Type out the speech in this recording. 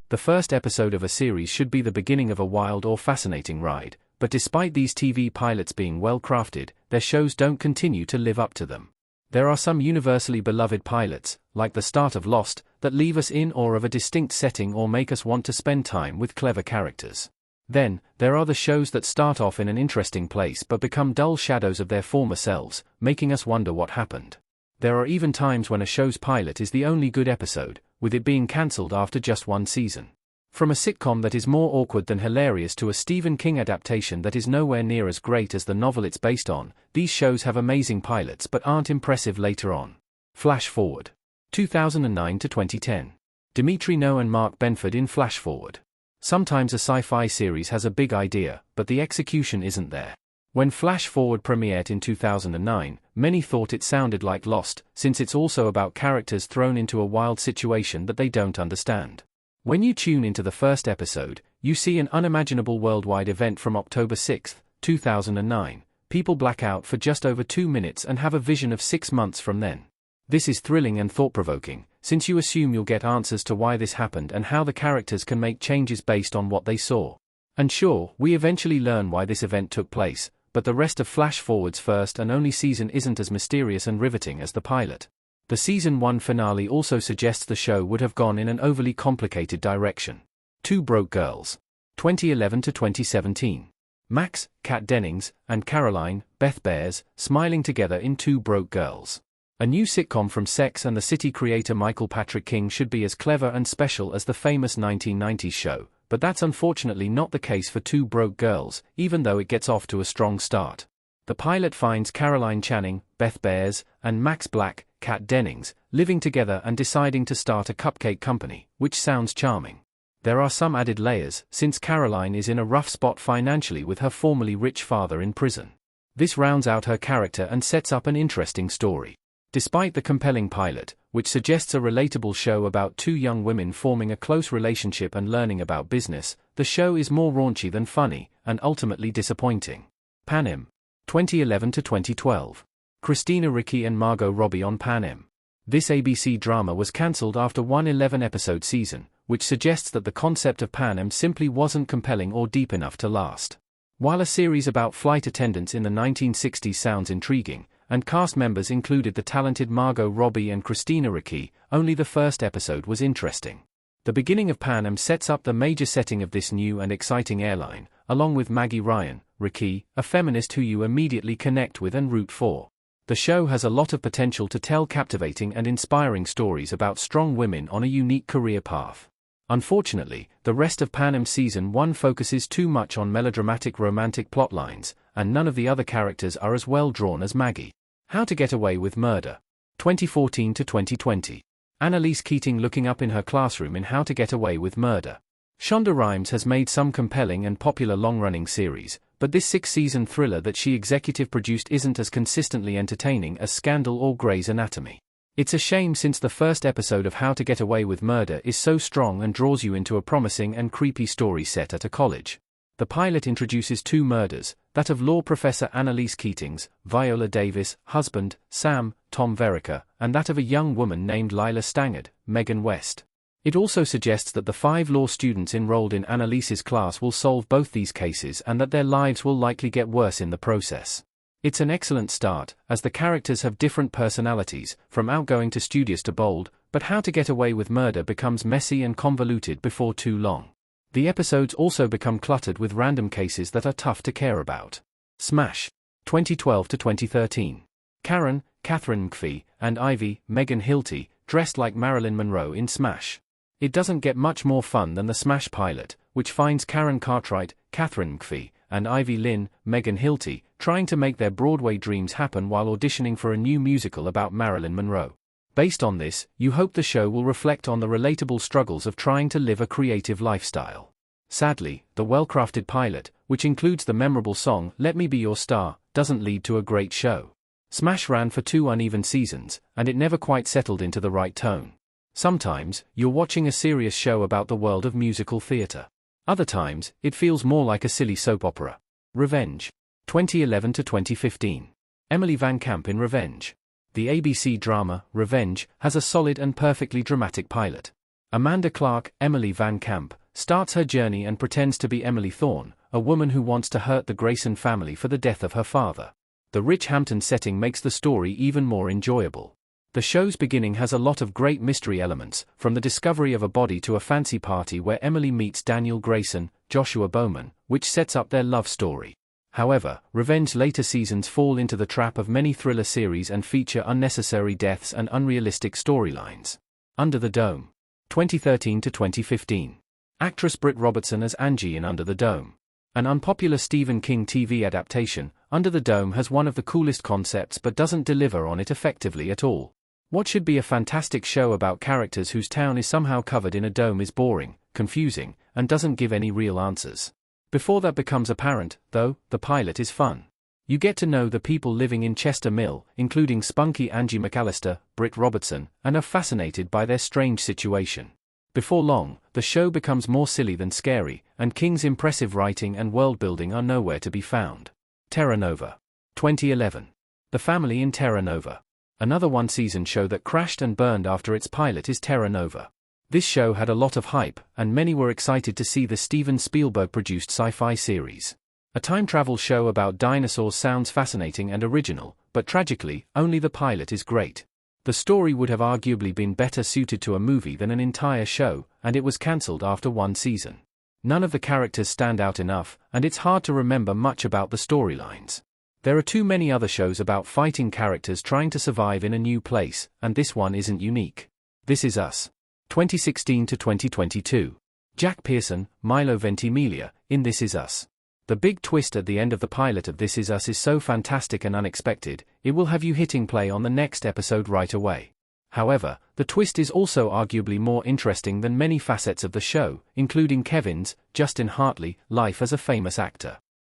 The first episode of a series should be the beginning of a wild or fascinating ride, but despite these TV pilots being well crafted, their shows don't continue to live up to them. There are some universally beloved pilots, like the start of Lost, that leave us in awe of a distinct setting or make us want to spend time with clever characters. Then, there are the shows that start off in an interesting place but become dull shadows of their former selves, making us wonder what happened. There are even times when a show's pilot is the only good episode, with it being cancelled after just one season. From a sitcom that is more awkward than hilarious to a Stephen King adaptation that is nowhere near as great as the novel it's based on, these shows have amazing pilots but aren't impressive later on. Flash forward. 2009 to 2010. Dimitri No and Mark Benford in Flash Forward. Sometimes a sci-fi series has a big idea, but the execution isn't there. When Flash Forward premiered in 2009, many thought it sounded like Lost, since it's also about characters thrown into a wild situation that they don't understand. When you tune into the first episode, you see an unimaginable worldwide event from October 6, 2009. People black out for just over 2 minutes and have a vision of 6 months from then. This is thrilling and thought-provoking, since you assume you'll get answers to why this happened and how the characters can make changes based on what they saw. And sure, we eventually learn why this event took place, but the rest of Flash Forward's first and only season isn't as mysterious and riveting as the pilot. The Season 1 finale also suggests the show would have gone in an overly complicated direction. Two Broke Girls. 2011 to 2017. Max, Kat Dennings, and Caroline, Beth Bears, smiling together in Two Broke Girls. A new sitcom from Sex and the City creator Michael Patrick King should be as clever and special as the famous 1990s show, but that's unfortunately not the case for Two Broke Girls, even though it gets off to a strong start. The pilot finds Caroline Channing, Beth Bears, and Max Black, Kat Dennings, living together and deciding to start a cupcake company, which sounds charming. There are some added layers, since Caroline is in a rough spot financially with her formerly rich father in prison. This rounds out her character and sets up an interesting story. Despite the compelling pilot, which suggests a relatable show about two young women forming a close relationship and learning about business, the show is more raunchy than funny, and ultimately disappointing. Panem. 2011 to 2012. Christina Ricci and Margot Robbie on Panem. This ABC drama was cancelled after one 11-episode season, which suggests that the concept of Panem simply wasn't compelling or deep enough to last. While a series about flight attendants in the 1960s sounds intriguing, and cast members included the talented Margot Robbie and Christina Ricci, only the first episode was interesting. The beginning of Panem sets up the major setting of this new and exciting airline, along with Maggie Ryan, Ricci, a feminist who you immediately connect with and root for. The show has a lot of potential to tell captivating and inspiring stories about strong women on a unique career path. Unfortunately, the rest of Panem Season 1 focuses too much on melodramatic romantic plotlines, and none of the other characters are as well drawn as Maggie. How to Get Away with Murder. 2014 to 2020. Annalise Keating looking up in her classroom in How to Get Away with Murder. Shonda Rhimes has made some compelling and popular long-running series, but this 6-season thriller that she executive produced isn't as consistently entertaining as Scandal or Grey's Anatomy. It's a shame since the first episode of How to Get Away with Murder is so strong and draws you into a promising and creepy story set at a college. The pilot introduces two murders, that of law professor Annalise Keating's, Viola Davis, husband, Sam, Tom Verica, and that of a young woman named Lila Stangard, Megan West. It also suggests that the 5 law students enrolled in Annalise's class will solve both these cases and that their lives will likely get worse in the process. It's an excellent start, as the characters have different personalities, from outgoing to studious to bold, but How to Get Away with Murder becomes messy and convoluted before too long. The episodes also become cluttered with random cases that are tough to care about. Smash. 2012 to 2013. Karen, Catherine McPhee, and Ivy, Megan Hilty, dressed like Marilyn Monroe in Smash. It doesn't get much more fun than the Smash pilot, which finds Karen Cartwright, Catherine McPhee, and Ivy Lynn, Megan Hilty, trying to make their Broadway dreams happen while auditioning for a new musical about Marilyn Monroe. Based on this, you hope the show will reflect on the relatable struggles of trying to live a creative lifestyle. Sadly, the well-crafted pilot, which includes the memorable song Let Me Be Your Star, doesn't lead to a great show. Smash ran for 2 uneven seasons, and it never quite settled into the right tone. Sometimes, you're watching a serious show about the world of musical theater. Other times, it feels more like a silly soap opera. Revenge. 2011 to 2015. Emily Van Camp in Revenge. The ABC drama, Revenge, has a solid and perfectly dramatic pilot. Amanda Clark, Emily Van Camp, starts her journey and pretends to be Emily Thorne, a woman who wants to hurt the Grayson family for the death of her father. The rich Hampton setting makes the story even more enjoyable. The show's beginning has a lot of great mystery elements, from the discovery of a body to a fancy party where Emily meets Daniel Grayson, Joshua Bowman, which sets up their love story. However, Revenge later seasons fall into the trap of many thriller series and feature unnecessary deaths and unrealistic storylines. Under the Dome. 2013 to 2015. Actress Britt Robertson as Angie in Under the Dome. An unpopular Stephen King TV adaptation, Under the Dome has one of the coolest concepts but doesn't deliver on it effectively at all. What should be a fantastic show about characters whose town is somehow covered in a dome is boring, confusing, and doesn't give any real answers. Before that becomes apparent, though, the pilot is fun. You get to know the people living in Chester Mill, including spunky Angie McAllister, Britt Robertson, and are fascinated by their strange situation. Before long, the show becomes more silly than scary, and King's impressive writing and world-building are nowhere to be found. Terra Nova. 2011. The Family in Terra Nova. Another one-season show that crashed and burned after its pilot is Terra Nova. This show had a lot of hype, and many were excited to see the Steven Spielberg-produced sci-fi series. A time-travel show about dinosaurs sounds fascinating and original, but tragically, only the pilot is great. The story would have arguably been better suited to a movie than an entire show, and it was cancelled after one season. None of the characters stand out enough, and it's hard to remember much about the storylines. There are too many other shows about fighting characters trying to survive in a new place, and this one isn't unique. This Is Us. 2016 to 2022. Jack Pearson, Milo Ventimiglia, in This Is Us. The big twist at the end of the pilot of This Is Us is so fantastic and unexpected, it will have you hitting play on the next episode right away. However, the twist is also arguably more interesting than many facets of the show, including Kevin's, Justin Hartley, life as a famous actor.